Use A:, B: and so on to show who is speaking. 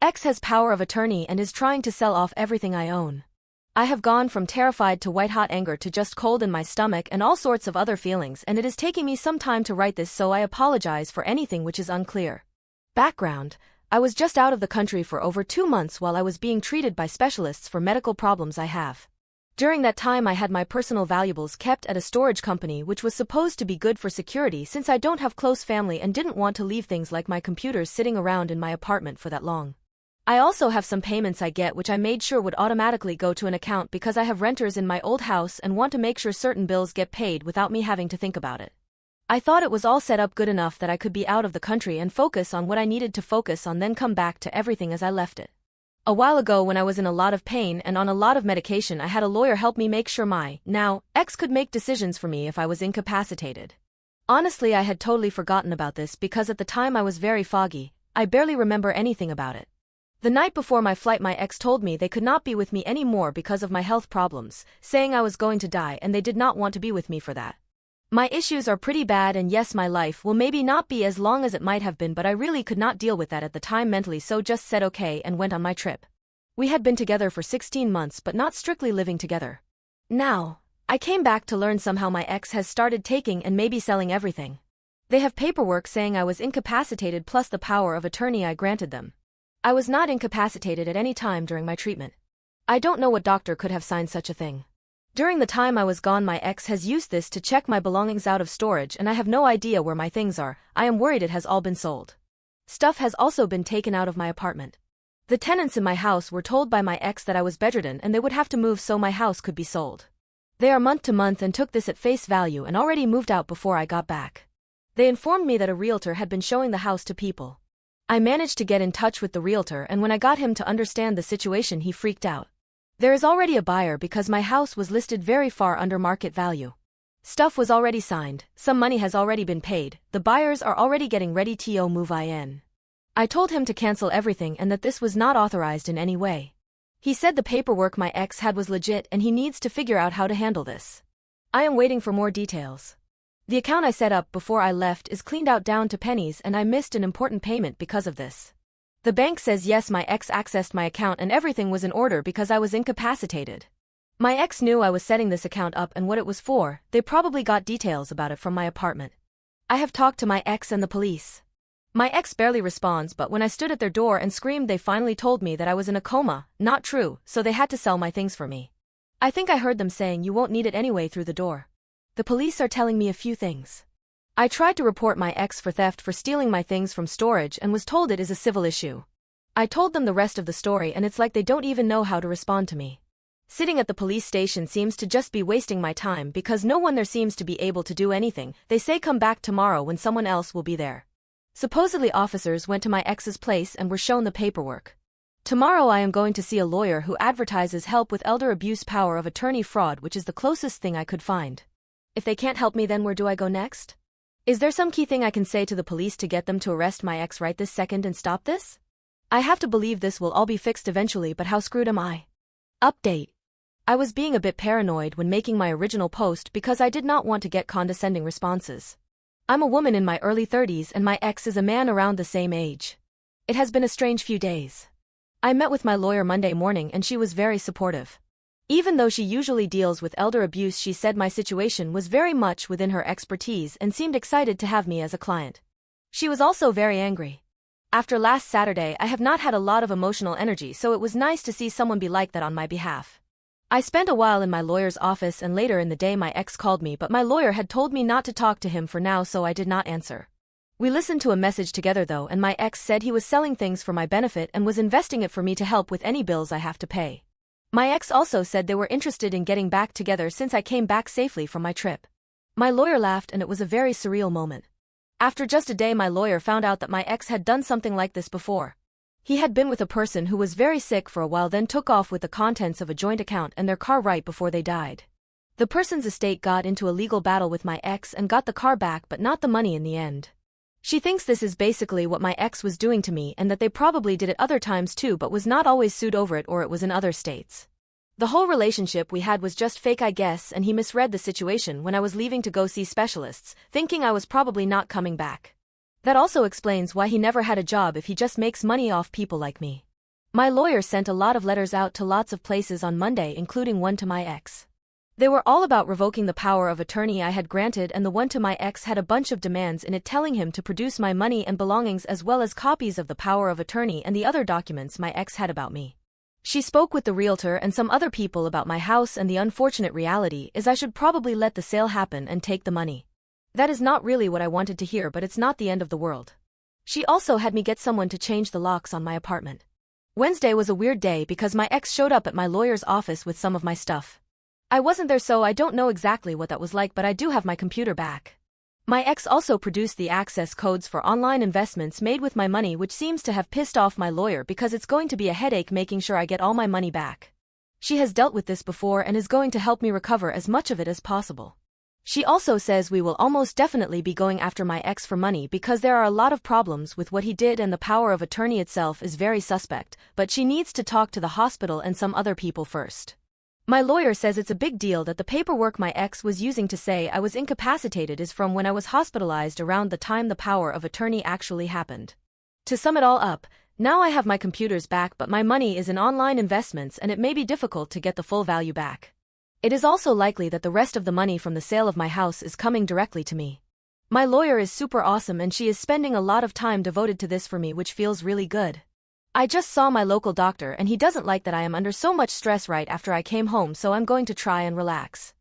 A: X has power of attorney and is trying to sell off everything I own. I have gone from terrified to white-hot anger to just cold in my stomach and all sorts of other feelings, and it is taking me some time to write this, so I apologize for anything which is unclear. Background: I was just out of the country for over 2 months while I was being treated by specialists for medical problems I have. During that time I had my personal valuables kept at a storage company which was supposed to be good for security since I don't have close family and didn't want to leave things like my computers sitting around in my apartment for that long. I also have some payments I get which I made sure would automatically go to an account because I have renters in my old house and want to make sure certain bills get paid without me having to think about it. I thought it was all set up good enough that I could be out of the country and focus on what I needed to focus on, then come back to everything as I left it. A while ago, when I was in a lot of pain and on a lot of medication, I had a lawyer help me make sure my ex could make decisions for me if I was incapacitated. Honestly, I had totally forgotten about this because at the time I was very foggy. I barely remember anything about it. The night before my flight, my ex told me they could not be with me anymore because of my health problems, saying I was going to die and they did not want to be with me for that. My issues are pretty bad, and yes, my life will maybe not be as long as it might have been, but I really could not deal with that at the time mentally, so just said okay and went on my trip. We had been together for 16 months but not strictly living together. Now, I came back to learn somehow my ex has started taking and maybe selling everything. They have paperwork saying I was incapacitated plus the power of attorney I granted them. I was not incapacitated at any time during my treatment. I don't know what doctor could have signed such a thing. During the time I was gone, my ex has used this to check my belongings out of storage, and I have no idea where my things are. I am worried it has all been sold. Stuff has also been taken out of my apartment. The tenants in my house were told by my ex that I was bedridden and they would have to move so my house could be sold. They are month to month and took this at face value and already moved out before I got back. They informed me that a realtor had been showing the house to people. I managed to get in touch with the realtor, and when I got him to understand the situation, he freaked out. There is already a buyer because my house was listed very far under market value. Stuff was already signed, some money has already been paid, the buyers are already getting ready to move in. I told him to cancel everything and that this was not authorized in any way. He said the paperwork my ex had was legit and he needs to figure out how to handle this. I am waiting for more details. The account I set up before I left is cleaned out down to pennies, and I missed an important payment because of this. The bank says yes, my ex accessed my account and everything was in order because I was incapacitated. My ex knew I was setting this account up and what it was for. They probably got details about it from my apartment. I have talked to my ex and the police. My ex barely responds, but when I stood at their door and screamed, they finally told me that I was in a coma. Not true, so they had to sell my things for me. I think I heard them saying you won't need it anyway through the door. The police are telling me a few things. I tried to report my ex for theft for stealing my things from storage and was told it is a civil issue. I told them the rest of the story and it's like they don't even know how to respond to me. Sitting at the police station seems to just be wasting my time because no one there seems to be able to do anything. They say come back tomorrow when someone else will be there. Supposedly officers went to my ex's place and were shown the paperwork. Tomorrow I am going to see a lawyer who advertises help with elder abuse power of attorney fraud, which is the closest thing I could find. If they can't help me, then where do I go next? Is there some key thing I can say to the police to get them to arrest my ex right this second and stop this? I have to believe this will all be fixed eventually, but how screwed am I? Update. I was being a bit paranoid when making my original post because I did not want to get condescending responses. I'm a woman in my early 30s and my ex is a man around the same age. It has been a strange few days. I met with my lawyer Monday morning and she was very supportive. Even though she usually deals with elder abuse, she said my situation was very much within her expertise and seemed excited to have me as a client. She was also very angry. After last Saturday, I have not had a lot of emotional energy, so it was nice to see someone be like that on my behalf. I spent a while in my lawyer's office and later in the day my ex called me, but my lawyer had told me not to talk to him for now, so I did not answer. We listened to a message together though, and my ex said he was selling things for my benefit and was investing it for me to help with any bills I have to pay. My ex also said they were interested in getting back together since I came back safely from my trip. My lawyer laughed and it was a very surreal moment. After just a day, my lawyer found out that my ex had done something like this before. He had been with a person who was very sick for a while, then took off with the contents of a joint account and their car right before they died. The person's estate got into a legal battle with my ex and got the car back but not the money in the end. She thinks this is basically what my ex was doing to me and that they probably did it other times too, but was not always sued over it, or it was in other states. The whole relationship we had was just fake, I guess, and he misread the situation when I was leaving to go see specialists, thinking I was probably not coming back. That also explains why he never had a job if he just makes money off people like me. My lawyer sent a lot of letters out to lots of places on Monday, including one to my ex. They were all about revoking the power of attorney I had granted, and the one to my ex had a bunch of demands in it telling him to produce my money and belongings as well as copies of the power of attorney and the other documents my ex had about me. She spoke with the realtor and some other people about my house, and the unfortunate reality is I should probably let the sale happen and take the money. That is not really what I wanted to hear, but it's not the end of the world. She also had me get someone to change the locks on my apartment. Wednesday was a weird day because my ex showed up at my lawyer's office with some of my stuff. I wasn't there, so I don't know exactly what that was like, but I do have my computer back. My ex also produced the access codes for online investments made with my money, which seems to have pissed off my lawyer because it's going to be a headache making sure I get all my money back. She has dealt with this before and is going to help me recover as much of it as possible. She also says we will almost definitely be going after my ex for money because there are a lot of problems with what he did and the power of attorney itself is very suspect, but she needs to talk to the hospital and some other people first. My lawyer says it's a big deal that the paperwork my ex was using to say I was incapacitated is from when I was hospitalized around the time the power of attorney actually happened. To sum it all up, now I have my computers back, but my money is in online investments and it may be difficult to get the full value back. It is also likely that the rest of the money from the sale of my house is coming directly to me. My lawyer is super awesome and she is spending a lot of time devoted to this for me, which feels really good. I just saw my local doctor and he doesn't like that I am under so much stress right after I came home, so I'm going to try and relax.